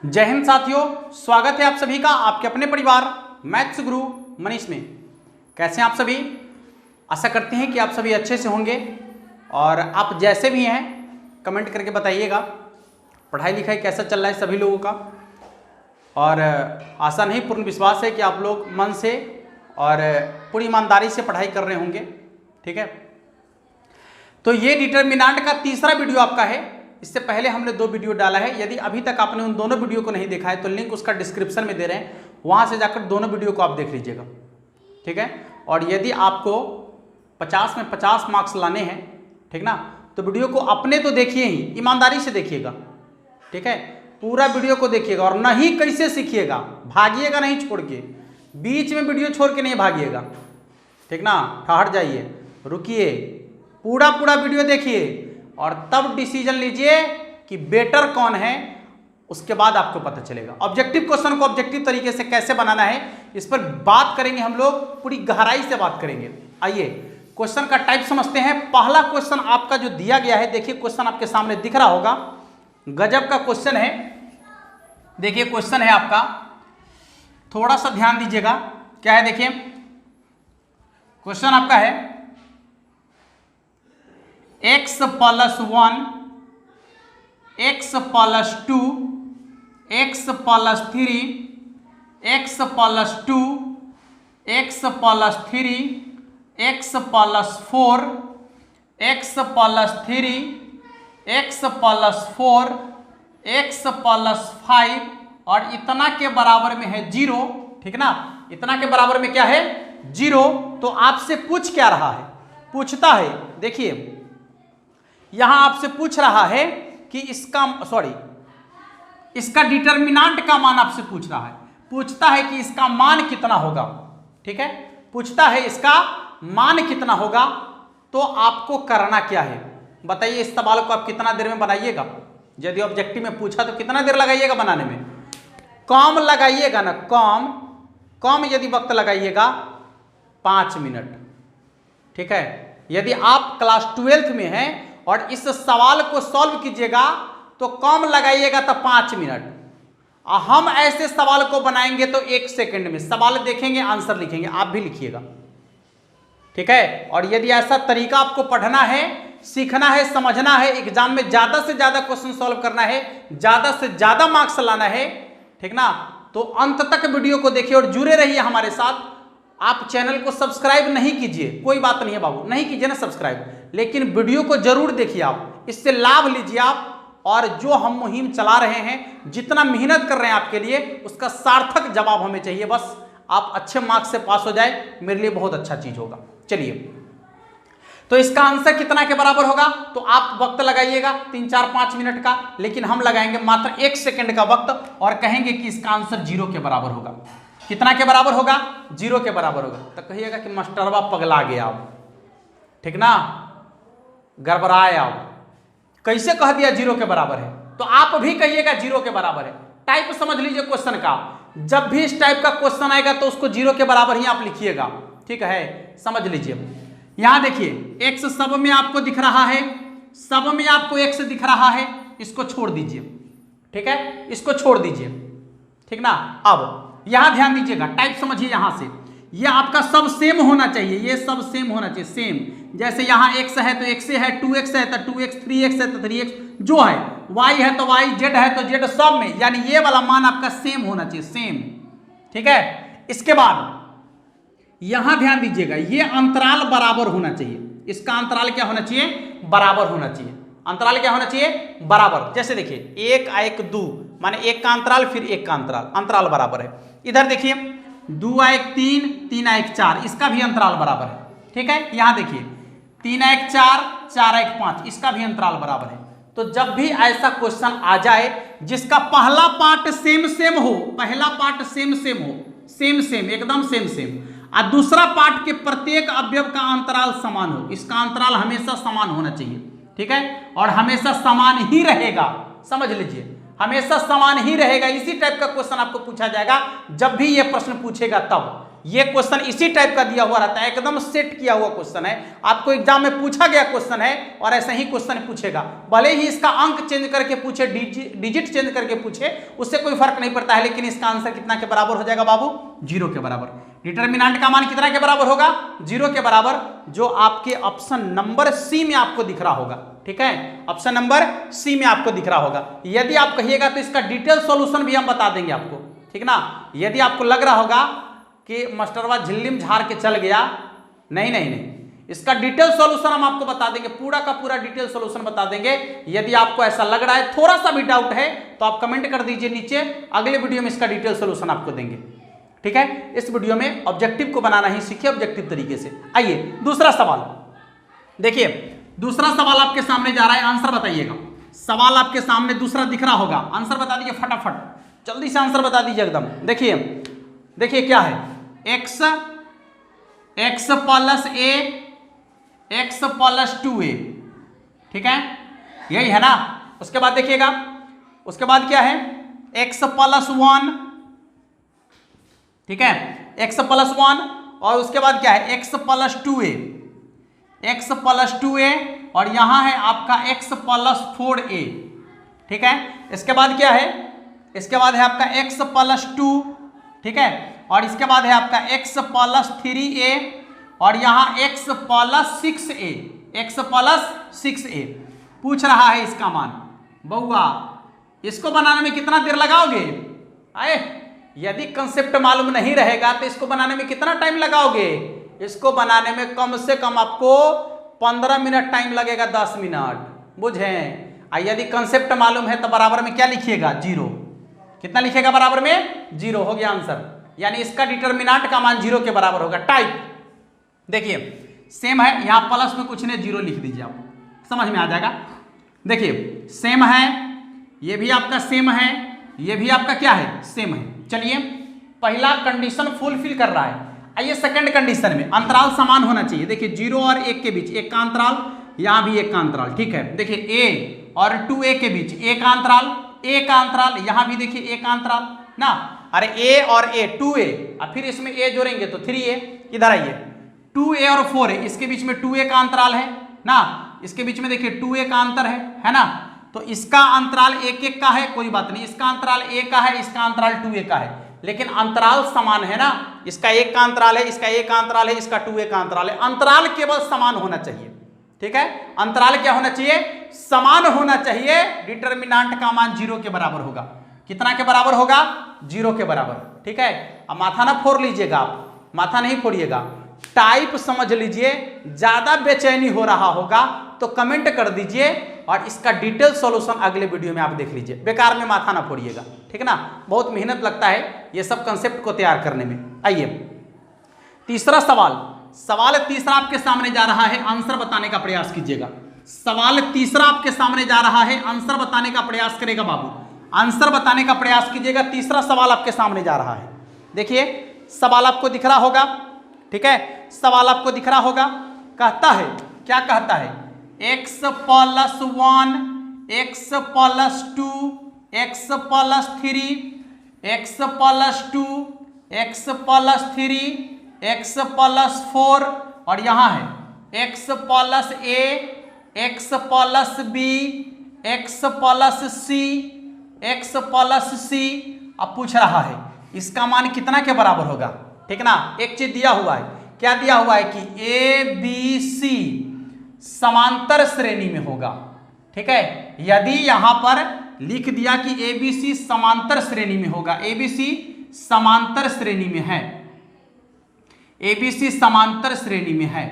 जय हिंद साथियों, स्वागत है आप सभी का आपके अपने परिवार मैथ्स गुरु मनीष में। कैसे हैं आप सभी? आशा करते हैं कि आप सभी अच्छे से होंगे और आप जैसे भी हैं कमेंट करके बताइएगा पढ़ाई लिखाई कैसा चल रहा है सभी लोगों का। और आशा नहीं, पूर्ण विश्वास है कि आप लोग मन से और पूरी ईमानदारी से पढ़ाई कर रहे होंगे। ठीक है, तो ये डिटर्मिनेंट का तीसरा वीडियो आपका है। इससे पहले हमने 2 वीडियो डाला है। यदि अभी तक आपने उन दोनों वीडियो को नहीं देखा है तो लिंक उसका डिस्क्रिप्शन में दे रहे हैं, वहां से जाकर दोनों वीडियो को आप देख लीजिएगा। ठीक है, और यदि आपको 50 में 50 मार्क्स लाने हैं, ठीक ना, तो वीडियो को अपने तो देखिए ही, ईमानदारी से देखिएगा। ठीक है, पूरा वीडियो को देखिएगा और नहीं कैसे सीखिएगा, भागिएगा नहीं छोड़ के, बीच में वीडियो छोड़ के नहीं भागिएगा। ठीक ना, ठहर जाइए, रुकिए, पूरा वीडियो देखिए और तब डिसीजन लीजिए कि बेटर कौन है, उसके बाद आपको पता चलेगा। ऑब्जेक्टिव क्वेश्चन को ऑब्जेक्टिव तरीके से कैसे बनाना है इस पर बात करेंगे हम लोग, पूरी गहराई से बात करेंगे। आइए क्वेश्चन का टाइप समझते हैं। पहला क्वेश्चन आपका जो दिया गया है, देखिए क्वेश्चन आपके सामने दिख रहा होगा, गजब का क्वेश्चन है। देखिए क्वेश्चन है आपका, थोड़ा सा ध्यान दीजिएगा। क्या है देखिए, क्वेश्चन आपका है x + 1, x + 2, x + 3, x + 2, x + 3, x + 4, x + 3, x + 4, x + 5 और इतना के बराबर में है 0। ठीक ना, इतना के बराबर में क्या है? 0। तो आपसे पूछ क्या रहा है? पूछता है, देखिए यहां आपसे पूछ रहा है कि इसका डिटर्मिनेंट का मान आपसे पूछ रहा है। पूछता है कि इसका मान कितना होगा। ठीक है, पूछता है इसका मान कितना होगा। तो आपको करना क्या है बताइए? इस सवाल को आप कितना देर में बनाइएगा? यदि ऑब्जेक्टिव में पूछा तो कितना देर लगाइएगा बनाने में? कम लगाइएगा ना, कम यदि वक्त लगाइएगा 5 मिनट। ठीक है, यदि आप क्लास 12th में हैं और इस सवाल को सॉल्व कीजिएगा तो कम लगाइएगा तो 5 मिनट। हम ऐसे सवाल को बनाएंगे तो 1 सेकंड में सवाल देखेंगे, आंसर लिखेंगे, आप भी लिखिएगा। ठीक है, और यदि ऐसा तरीका आपको पढ़ना है, सीखना है, समझना है, एग्जाम में ज्यादा से ज्यादा क्वेश्चन सॉल्व करना है, ज्यादा से ज्यादा मार्क्स लाना है, ठीक ना, तो अंत तक वीडियो को देखिए और जुड़े रहिए हमारे साथ। आप चैनल को सब्सक्राइब नहीं कीजिए, कोई बात नहीं है बाबू, नहीं कीजिए ना सब्सक्राइब, लेकिन वीडियो को जरूर देखिए, आप इससे लाभ लीजिए आप। और जो हम मुहिम चला रहे हैं, जितना मेहनत कर रहे हैं आपके लिए, उसका सार्थक जवाब हमें चाहिए। बस आप अच्छे मार्क्स से पास हो जाए, मेरे लिए बहुत अच्छा चीज होगा। चलिए, तो इसका आंसर कितना के बराबर होगा? तो आप वक्त लगाइएगा 3, 4, 5 मिनट का, लेकिन हम लगाएंगे मात्र 1 सेकंड का वक्त और कहेंगे कि इसका आंसर 0 के बराबर होगा। कितना के बराबर होगा? 0 के बराबर होगा। तो कहिएगा कि मास्टरवा पगला गया आप, ठीक ना, गड़बड़ाए आप, कैसे कह दिया 0 के बराबर है? तो आप भी कहिएगा 0 के बराबर है। टाइप समझ लीजिए क्वेश्चन का, जब भी इस टाइप का क्वेश्चन आएगा तो उसको 0 के बराबर ही आप लिखिएगा। ठीक है, समझ लीजिए। यहां देखिए x सब में आपको दिख रहा है, सब में आपको x दिख रहा है, इसको छोड़ दीजिए। ठीक है, इसको छोड़ दीजिए। ठीक ना, अब यहां ध्यान दीजिएगा, टाइप समझिए। यहां से ये आपका सब सेम होना चाहिए, ये सब सेम होना चाहिए, सेम। जैसे यहां x है तो x है, 2x है तो 2x, 3x है तो 3x, जो है y है तो y, z है तो z, सब में यानी ये वाला मान आपका सेम होना चाहिए, सेम। ठीक है, इसके बाद यहां ध्यान दीजिएगा, ये अंतराल बराबर होना चाहिए। इसका अंतराल क्या होना चाहिए? बराबर होना चाहिए। अंतराल क्या होना चाहिए? बराबर। जैसे देखिए 1 आ 1 2, माने 1 का अंतराल फिर 1 का अंतराल बराबर है। इधर देखिए 2 आ 1 3, 3 आ 1 4, इसका भी अंतराल बराबर है। ठीक है, यहां देखिए 3 आ 1 4, 4 आ 1 5, इसका भी अंतराल बराबर है। तो जब भी ऐसा क्वेश्चन आ जाए जिसका पहला पार्ट सेम हो, पहला पार्ट सेम हो, सेम एकदम सेम, और दूसरा पार्ट के प्रत्येक अवयव का अंतराल समान हो, इसका अंतराल हमेशा समान होना चाहिए। ठीक है, और हमेशा समान ही रहेगा, समझ लीजिए, हमेशा समान ही रहेगा। इसी टाइप का क्वेश्चन आपको पूछा जाएगा जब भी ये प्रश्न पूछेगा तब। ये क्वेश्चन इसी टाइप का दिया हुआ रहता है, एकदम सेट किया हुआ क्वेश्चन है, आपको एग्जाम में पूछा गया क्वेश्चन है और ऐसा ही क्वेश्चन पूछेगा। भले ही इसका अंक चेंज करके पूछे, डिजिट चेंज करके पूछे, उससे कोई फर्क नहीं पड़ता है, लेकिन इसका आंसर कितना के बराबर हो जाएगा बाबू? 0 के बराबर। डिटर्मिनेंट का मान कितना के बराबर होगा? 0 के बराबर, जो आपके ऑप्शन नंबर सी में आपको दिख रहा होगा। ठीक है, ऑप्शन नंबर सी में आपको दिख रहा होगा। यदि आप कहिएगा तो इसका डिटेल सॉल्यूशन भी हम बता देंगे आपको, ठीक ना। यदि आपको लग रहा होगा कि मास्टरवा झिल्लिम झाड़ के चल गया, नहीं नहीं नहीं, इसका डिटेल सॉल्यूशन हम आपको बता देंगे, पूरा का पूरा डिटेल सॉल्यूशन बता देंगे। यदि आपको ऐसा लग रहा है, थोड़ा सा भी डाउट है, तो आप कमेंट कर दीजिए नीचे, अगले वीडियो में इसका डिटेल सॉल्यूशन आपको देंगे। ठीक है, इस वीडियो में ऑब्जेक्टिव को बनाना ही सीखिए ऑब्जेक्टिव तरीके से। आइए दूसरा सवाल देखिए, दूसरा सवाल आपके सामने जा रहा है, आंसर बताइएगा। सवाल आपके सामने दूसरा दिख रहा होगा, आंसर बता दीजिए फटाफट, जल्दी से आंसर बता दीजिए एकदम। देखिए देखिए क्या है, x plus a x plus 2a, ठीक है, यही है ना। उसके बाद देखिएगा, उसके बाद क्या है, x प्लस 1, ठीक है, x प्लस 1, और उसके बाद क्या है, x plus 2a, x plus 2a, और यहां है आपका x प्लस 4a, ठीक है। इसके बाद क्या है, इसके बाद है आपका x प्लस 2, ठीक है, और इसके बाद है आपका x प्लस 3a, और यहां x plus 6a, x plus 6a। पूछ रहा है इसका मान। बउआ इसको बनाने में कितना देर लगाओगे? आए, यदि कंसेप्ट मालूम नहीं रहेगा तो इसको बनाने में कितना टाइम लगाओगे? इसको बनाने में कम से कम आपको 15 मिनट टाइम लगेगा, 10 मिनट, बुझे। यदि कंसेप्ट मालूम है तो बराबर में क्या लिखिएगा? 0। कितना लिखेगा बराबर में? 0। हो गया आंसर, यानी इसका डिटर्मिनेंट का मान 0 के बराबर होगा। टाइप देखिए सेम है, यहां प्लस में कुछ नहीं, 0 लिख दीजिए, आप समझ में आ जाएगा। देखिए सेम है, ये भी आपका सेम है, ये भी आपका क्या है? सेम है। चलिए पहला कंडीशन फुलफिल कर रहा है। आइए सेकंड कंडीशन में अंतराल समान होना चाहिए। देखिए 0 और 1 के बीच 1 का अंतराल, यहां भी 1 का अंतराल, ठीक है। देखिए a और 2a के बीच 1 का अंतराल, a का अंतराल, यहां भी देखिए 1 का अंतराल ना। अरे a और a 2a, और फिर इसमें a जोड़ेंगे तो 3a। इधर आइए, 2a और 4a, इसके बीच में 2a का अंतराल है ना, इसके बीच में देखिए 2a का अंतर है ना। तो इसका अंतराल 1-1 का है, कोई बात नहीं, इसका अंतराल a का है, इसका अंतराल 2a का है, लेकिन अंतराल समान है ना। इसका 1 का अंतराल है, इसका a का अंतराल है, इसका 2a का अंतराल है। अंतराल केवल समान होना चाहिए, ठीक है। अंतराल क्या होना चाहिए? समान होना चाहिए। डिटर्मिनेंट का मान 0 के बराबर होगा। कितना के बराबर होगा? 0 के बराबर, ठीक है। अब माथा ना फोड़ लीजिएगा, आप माथा नहीं फोड़िएगा, टाइप समझ लीजिए। ज्यादा बेचैनी हो रहा होगा तो कमेंट कर दीजिए, और इसका डिटेल सॉल्यूशन अगले वीडियो में आप देख लीजिए। बेकार में माथा ना फोड़िएगा, ठीक है ना। बहुत मेहनत लगता है ये सब कंसेप्ट को तैयार करने में। आइए तीसरा सवाल, सवाल तीसरा आपके सामने जा रहा है, आंसर बताने का प्रयास कीजिएगा। सवाल तीसरा आपके सामने जा रहा है, आंसर बताने का प्रयास करेगा बाबू, आंसर बताने का प्रयास कीजिएगा। तीसरा सवाल आपके सामने जा रहा है। देखिए सवाल आपको दिख रहा होगा, ठीक है, सवाल आपको दिख रहा होगा। कहता है, क्या कहता है? x plus 1, x plus 2, x plus 3, x plus 2, x plus 3, x plus 4, और यहाँ है x plus a, x plus b, x plus c, x plus c। अब पूछ रहा है इसका मान कितना के बराबर होगा, ठीक ना। एक चीज दिया हुआ है, क्या दिया हुआ है कि a b c समांतर श्रेणी में होगा, ठीक है। यदि यहां पर लिख दिया कि a b c समांतर श्रेणी में होगा, a b c समांतर श्रेणी में है, a b c समांतर श्रेणी में है,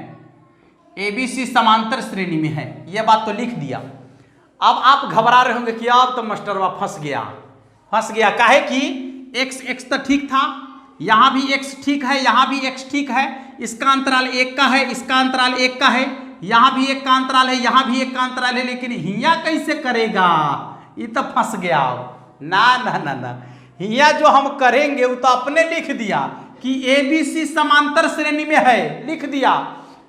a b c समांतर श्रेणी में है, यह बात तो लिख दिया। अब आप घबरा रहे होंगे कि अब तो मास्टरवा फंस गया, फंस गया। काहे कि x तो ठीक था, यहां भी x ठीक है, यहां भी x ठीक है, इसका अंतराल 1 का है, इसका अंतराल 1 का है, यहां भी 1 का अंतराल है, यहां भी 1 का अंतराल है, लेकिन हिया कैसे करेगा? ये तो फंस गया। ना ना ना ना, हिया जो हम करेंगे वो तो अपने लिख दिया कि ए बी सी समांतर श्रेणी में है, लिख दिया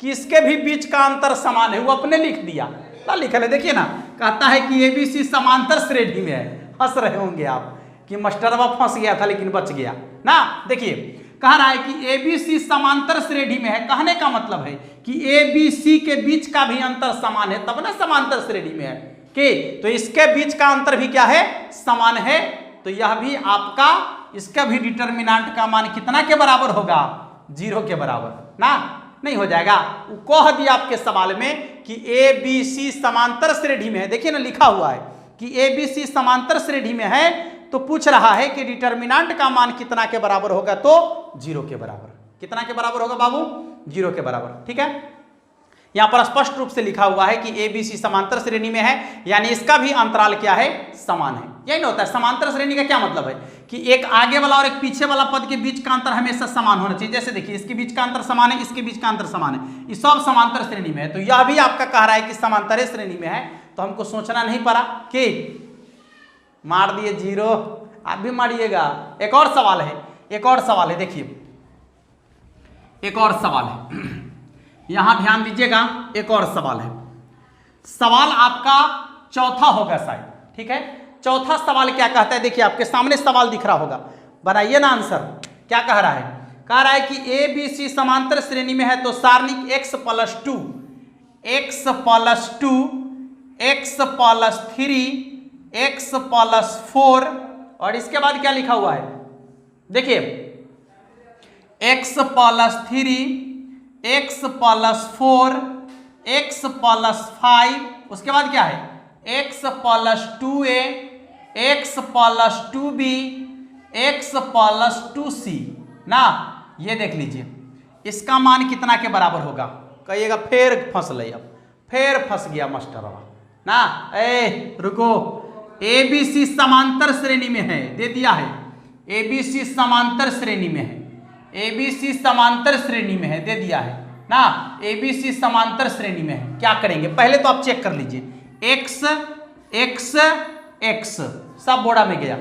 कि इसके भी बीच का अंतर समान है, वो अपने लिख दिया ना। लिखा है देखिए ना, कहता है कि ए बी सी समांतर श्रेणी में है। हंस रहे होंगे आप कि मास्टरवा फंस गया था लेकिन बच गया ना। देखिए कह रहा है कि ए बी सी समांतर श्रेणी में है। कहने का मतलब है कि ए बी सी के बीच का भी अंतर समान है, तब ना समांतर श्रेणी में है कि तो इसके बीच का अंतर भी क्या है, समान है। तो यह भी आपका, इसका भी डिटर्मिनेंट का मान कितना के बराबर होगा, 0 के बराबर ना, नहीं हो जाएगा। वो कह दिया आपके सवाल में कि ए बी सी समांतर श्रेणी में है। देखिए ना लिखा हुआ है कि ए बी सी समांतर श्रेणी में है, तो पूछ रहा है कि डिटर्मिनेंट का मान कितना के बराबर होगा, तो 0 के बराबर। कितना के बराबर होगा बाबू, 0 के बराबर। ठीक है, यहां पर स्पष्ट रूप से लिखा हुआ है कि ए बी सी समांतर श्रेणी में है, यानी इसका भी अंतराल क्या है, समान है। यही ना होता है समांतर श्रेणी का क्या मतलब है कि एक आगे वाला और एक पीछे वाला पद के बीच का अंतर हमेशा समान होना चाहिए। जैसे देखिए इसके बीच का अंतर समान है, इसके बीच का अंतर समान है, ये सब समांतर श्रेणी में है। तो यह भी आपका कह रहा है कि समांतर श्रेणी में है, तो हमको सोचना नहीं पड़ा कि मार दिए 0, आप भी मारिएगा। एक और सवाल है, एक और सवाल है, देखिए एक और सवाल है, यहां ध्यान दीजिएगा। एक और सवाल है, सवाल आपका चौथा होगा शायद। ठीक है, चौथा सवाल क्या कहता है, देखिए आपके सामने सवाल दिख रहा होगा, बनाइए ना आंसर। क्या कह रहा है, कह रहा है कि ए बी सी समांतर श्रेणी में है, तो सारणिक x + 2 x + 2 x + 3 x + 4 और इसके बाद क्या लिखा हुआ है, देखिए x + 3 x + 4 x + 5, उसके बाद क्या है x + 2a x + 2b x + 2c ना। ये देख लीजिए इसका मान कितना के बराबर होगा, कहिएगा फिर फंस ले, अब फिर फंस गया मास्टर ना। ए रुको, ए बी सी समांतर श्रेणी में है, दे दिया है ए बी सी समांतर श्रेणी में है, ए बी सी समांतर श्रेणी में है, दे दिया है ना। ए बी सी समांतर श्रेणी में है, क्या करेंगे पहले तो आप चेक कर लीजिए, x x x सब बोड़ा में गया।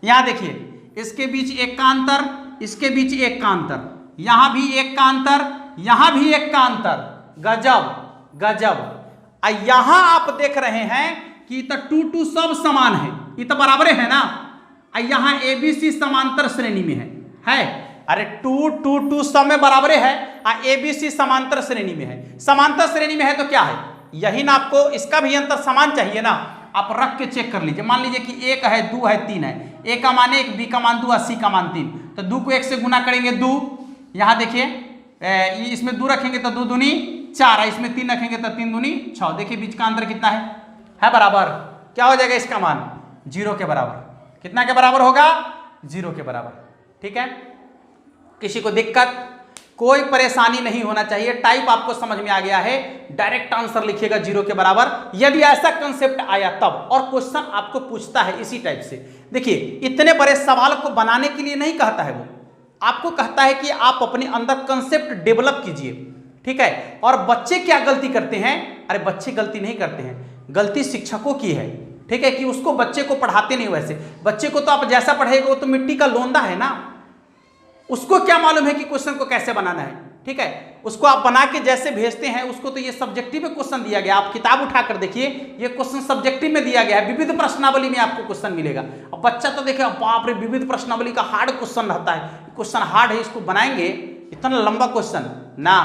यहां देखिए इसके बीच एक का अंतर, इसके बीच एक का अंतर, यहां भी एक का अंतर, यहां भी एक का अंतर, गजब गजब। यहां आप देख रहे हैं कि तो 2 2 सब समान है, ये तो बराबर है ना। यहां ए बी सी समांतर श्रेणी में है। अरे 2 2 2 सब में बराबर है, ए बी सी समांतर श्रेणी में है। समांतर श्रेणी में है तो क्या है, यही ना, आपको इसका भी अंतर समान चाहिए ना। आप रख के चेक कर लीजिए, मान लीजिए कि 1 है 2 है 3 है, ए का मान 1 बी का मान 2 और सी का मान 3, तो 2 को 1 से गुना करेंगे 2, यहां देखिए इसमें 2 रखेंगे तो 2 दूनी 4, इसमें 3 रखेंगे तो 3 दूनी 6। देखिए बीच का अंतर कितना है बराबर। क्या हो जाएगा इसका मान, 0 के बराबर। कितना के बराबर होगा, 0 के बराबर। ठीक है, किसी को दिक्कत, कोई परेशानी नहीं होना चाहिए। टाइप आपको समझ में आ गया है, डायरेक्ट आंसर लिखिएगा 0 के बराबर। यदि ऐसा कंसेप्ट आया तब, और क्वेश्चन आपको पूछता है इसी टाइप से। देखिए इतने बड़े सवाल को बनाने के लिए नहीं कहता है वो, आपको कहता है कि आप अपने अंदर कंसेप्ट डेवलप कीजिए। ठीक है, और बच्चे क्या गलती करते हैं, अरे बच्चे गलती नहीं करते हैं, गलती शिक्षकों की है। ठीक है, कि उसको बच्चे को पढ़ाते नहीं, वैसे बच्चे को तो आप जैसा पढ़ाएगा वो तो मिट्टी का लोंदा है ना, उसको क्या मालूम है कि क्वेश्चन को कैसे बनाना है। ठीक है, उसको आप बना के जैसे भेजते हैं, उसको तो ये सब्जेक्टिव में क्वेश्चन दिया गया। आप किताब उठाकर देखिए, ये क्वेश्चन सब्जेक्टिव में दिया गया है, विविध प्रश्नावली में आपको क्वेश्चन मिलेगा। अब बच्चा तो देखे बाप रे, विविध प्रश्नावली का हार्ड क्वेश्चन रहता है, क्वेश्चन हार्ड है, इसको बनाएंगे इतना लंबा क्वेश्चन ना।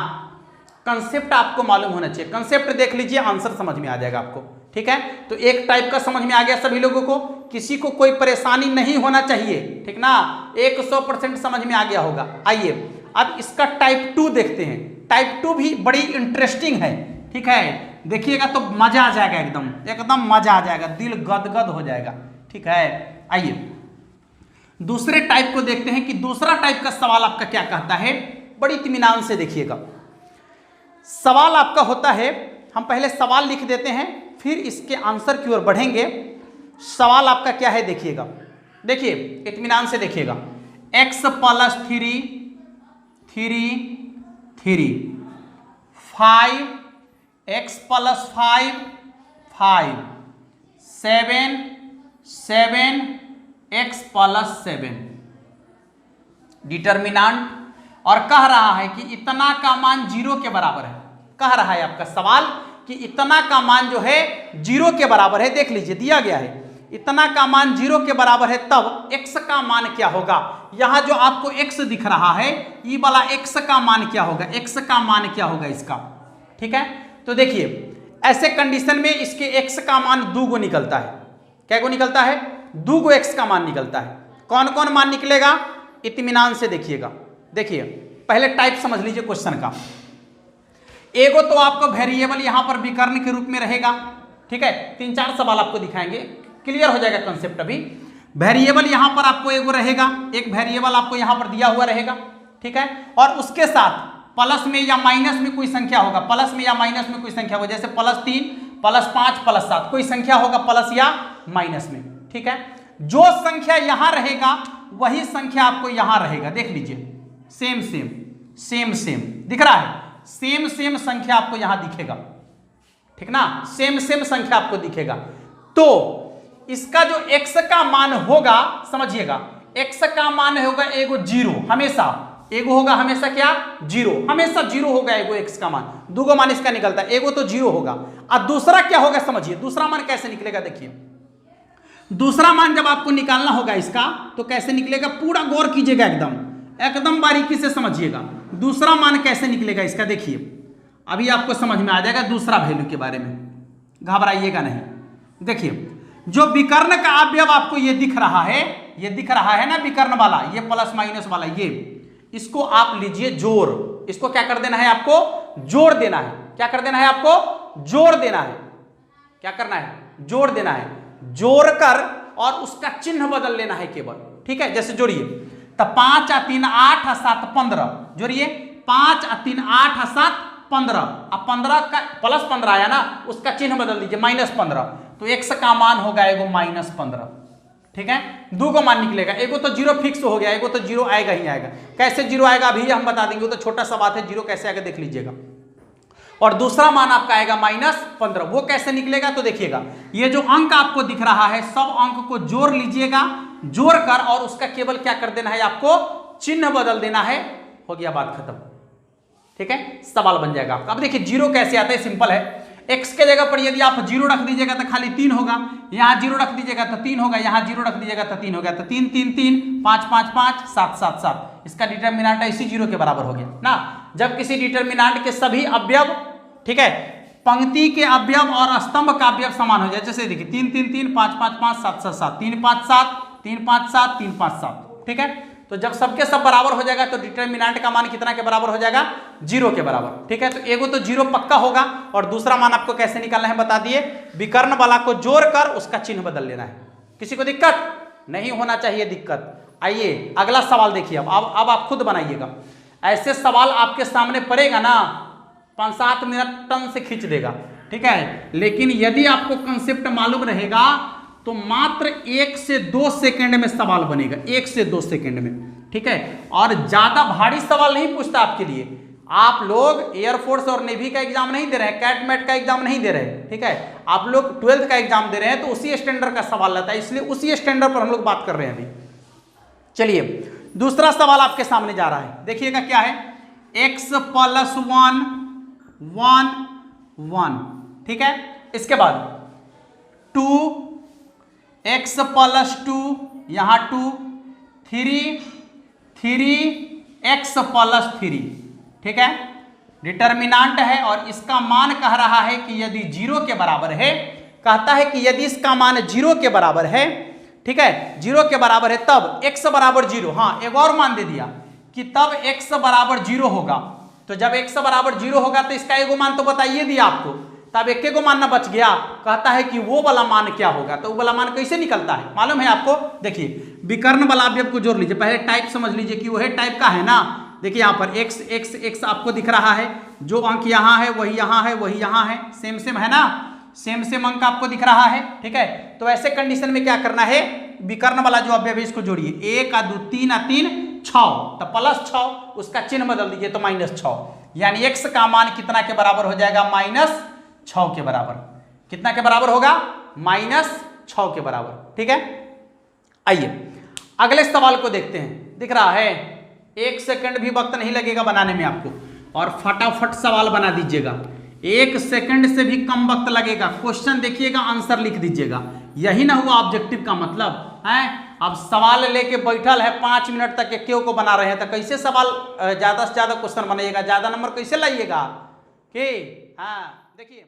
कंसेप्ट आपको मालूम होना चाहिए, कंसेप्ट देख लीजिए, आंसर समझ में आ जाएगा आपको। ठीक है, तो एक टाइप का समझ में आ गया सभी लोगों को, किसी को कोई परेशानी नहीं होना चाहिए। ठीक ना, 100% समझ में आ गया होगा। आइए अब इसका टाइप 2 देखते हैं। टाइप 2 भी बड़ी इंटरेस्टिंग है। ठीक है, देखिएगा तो मजा आ जाएगा, एकदम एकदम मजा आ जाएगा, दिल गदगद हो जाएगा। ठीक है, आइए दूसरे टाइप को देखते हैं कि दूसरा टाइप का सवाल आपका क्या कहता है। बड़ी इत्मीनान से देखिएगा, सवाल आपका होता है, हम पहले सवाल लिख देते हैं, फिर इसके आंसर की ओर बढ़ेंगे। सवाल आपका क्या है देखिएगा, देखिए इत्मीनान से देखिएगा। x + 3 3 3 5 x + 5 5 7 7 x + 7 डिटर्मिनेंट, और कह रहा है कि इतना का मान 0 के बराबर है। कह रहा है आपका सवाल कि इतना का मान जो है 0 के बराबर है। देख लीजिए दिया गया है, इतना का मान 0 के बराबर है तब x का मान क्या होगा। यहां जो आपको x दिख रहा है ये वाला x का मान क्या होगा, x का मान क्या होगा इसका। ठीक है, तो देखिए ऐसे कंडीशन में इसके x का मान 2 गो निकलता है। क्या गो निकलता है, 2 गो x का मान निकलता है। कौन कौन मान निकलेगा, इत्मीनान से देखिएगा। देखिए पहले टाइप समझ लीजिए क्वेश्चन का। एगो तो आपको वेरिएबल यहां पर विकर्ण के रूप में रहेगा। ठीक है, 3-4 सवाल आपको दिखाएंगे, क्लियर हो जाएगा कंसेप्ट। अभी वेरिएबल यहां पर आपको एगो रहेगा, एक वेरिएबल आपको यहां पर दिया हुआ रहेगा। ठीक है, और उसके साथ प्लस में या माइनस में कोई संख्या होगा, प्लस में या माइनस में कोई संख्या होगा, जैसे +3 +5 +7 कोई संख्या होगा प्लस या माइनस में। ठीक है, जो संख्या यहां रहेगा वही संख्या आपको यहां रहेगा। देख लीजिए सेम सेम सेम सेम दिख रहा है, सेम सेम संख्या आपको यहां दिखेगा। ठीक ना, सेम सेम संख्या आपको दिखेगा। तो इसका जो x का मान होगा, समझिएगा x का मान होगा एगो 0, हमेशा एगो होगा, हमेशा क्या 0, हमेशा 0 होगा एगो x का मान। 2 गो मान इसका निकलता है, एगो तो 0 होगा। और दूसरा क्या होगा समझिए, दूसरा मान कैसे निकलेगा। देखिए दूसरा मान जब आपको निकालना होगा इसका तो कैसे निकलेगा, पूरा गौर कीजिएगा, एकदम बारीकी से समझिएगा। दूसरा मान कैसे निकलेगा इसका, देखिए अभी आपको समझ में आ जाएगा दूसरा वैल्यू के बारे में, घबराइएगा नहीं। देखिए जो विकर्ण का अवयव आपको ये दिख रहा है, ये दिख रहा है ना विकर्ण वाला, ये प्लस माइनस वाला, ये इसको आप लीजिए जोड़। इसको क्या कर देना है आपको, जोड़ देना है। क्या कर देना है आपको, जोड़ देना है। क्या करना है, जोड़ देना है। जोड़कर और उसका चिन्ह बदल लेना है केवल। ठीक है, जैसे जोड़िए तो 5 और 3 8 और 7 15, जोड़िए 5 और 3 8 और 7 15, अब 15 का प्लस 15 आया ना, उसका चिन्ह बदल दीजिए -15, तो x का मान होगा एगो -15। ठीक है, 2 को मान निकलेगा, एगो तो 0 फिक्स हो गया, एगो तो 0 आएगा ही आएगा। कैसे 0 आएगा अभी हम बता देंगे, वो तो छोटा सा बात है, 0 कैसे आएगा देख लीजिएगा। और दूसरा मान आपका आएगा -15, वो कैसे निकलेगा तो देखिएगा, ये जो अंक आपको दिख रहा है सब अंक को जोड़ लीजिएगा, जोड़कर और उसका केवल क्या कर देना है आपको, चिन्ह बदल देना है, हो गया बात खत्म। ठीक है, सवाल बन जाएगा आपका। अब देखिए 0 कैसे आता है, सिंपल है। x के जगह पर यदि आप 0 रख दीजिएगा तो खाली 3 होगा, यहाँ 0 रख दीजिएगा तो 3 होगा, यहाँ 0 रख दीजिएगा तो 3 होगा, तो 3 3 3 5 5 5 7 7 7, इसका डिटरमिनेंट इसी 0 के बराबर हो गया ना। जब किसी डिटरमिनेंट के सभी अवयव, ठीक है, पंक्ति के अवयव और स्तंभ का अवयव समान हो जाए, जैसे देखिए 3 3 3 5 5 5 7 7 7 3 5 7 3 5 7 3 5 7। ठीक है, तो जब सबके सब बराबर हो जाएगा तो डिटरमिनेंट का मान कितना के बराबर हो जाएगा, 0 के बराबर। ठीक है, तो एगो तो 0 पक्का होगा, और दूसरा मान आपको कैसे निकालना है बता दिए, विकर्ण वाला को जोड़कर उसका चिन्ह बदल लेना है। किसी को दिक्कत नहीं होना चाहिए दिक्कत। आइए अगला सवाल देखिए, अब आप खुद बनाइएगा। ऐसे सवाल आपके सामने पड़ेगा ना 5-7 मिनट टन से खींच देगा। ठीक है, लेकिन यदि आपको कंसेप्ट मालूम रहेगा तो मात्र 1 से 2 सेकंड में सवाल बनेगा, 1 से 2 सेकंड में। ठीक है, और ज्यादा भारी सवाल नहीं पूछता आपके लिए। आप लोग एयरफोर्स और नेवी का एग्जाम नहीं दे रहे हैं, कैट मैट का एग्जाम नहीं दे रहे हैं। ठीक है, आप लोग 12th का एग्जाम दे रहे हैं, तो उसी स्टैंडर्ड का सवाल रहता है, इसलिए उसी स्टैंडर्ड पर हम लोग बात कर रहे हैं अभी। चलिए दूसरा सवाल आपके सामने जा रहा है, देखिएगा क्या है, x + 1 1 1। ठीक है, इसके बाद 2x + 2, यहां 2 3 3x + 3। ठीक है, डिटरमिनेंट है और इसका मान कह रहा है कि यदि 0 के बराबर है, कहता है कि यदि इसका मान 0 के बराबर है, ठीक है 0 के बराबर है, तब x बराबर 0। हाँ, एक और मान दे दिया कि तब x बराबर 0 होगा। तो जब x बराबर 0 होगा तो इसका एगो मान तो बताइए दिया आपको, तब एक को मान ना बच गया। कहता है कि वो वाला मान क्या होगा, तो वो वाला मान कैसे निकलता है मालूम है आपको। देखिए विकर्ण वाला अवयव को जोड़ लीजिए, पहले टाइप समझ लीजिए कि वही टाइप का है ना। देखिए यहाँ पर x x x आपको दिख रहा है, जो अंक यहाँ है वही यहाँ है, वही यहाँ है, सेम सेम है ना, सेम सेम अंक आपको दिख रहा है। ठीक है, तो ऐसे कंडीशन में क्या करना है, विकर्ण वाला जो अवयव है इसको जोड़िए, 1 और 2 3 और 3 6, तो +6, उसका चिन्ह बदल दीजिए तो -6, यानी x का मान कितना के बराबर हो जाएगा, -6 के बराबर। कितना के बराबर होगा, -6 के बराबर। ठीक है, आइए अगले सवाल को देखते हैं। दिख रहा है, 1 सेकंड भी वक्त नहीं लगेगा बनाने में आपको, और फटाफट सवाल बना दीजिएगा। 1 सेकंड से भी कम वक्त लगेगा। क्वेश्चन देखिएगा, आंसर लिख दीजिएगा। यही ना हुआ ऑब्जेक्टिव का मतलब है। अब सवाल लेके बैठल है 5 मिनट तक क्यों को बना रहे हैं, तो कैसे सवाल ज़्यादा से ज़्यादा क्वेश्चन बनाइएगा, ज़्यादा नंबर कैसे लाइएगा कि हाँ देखिए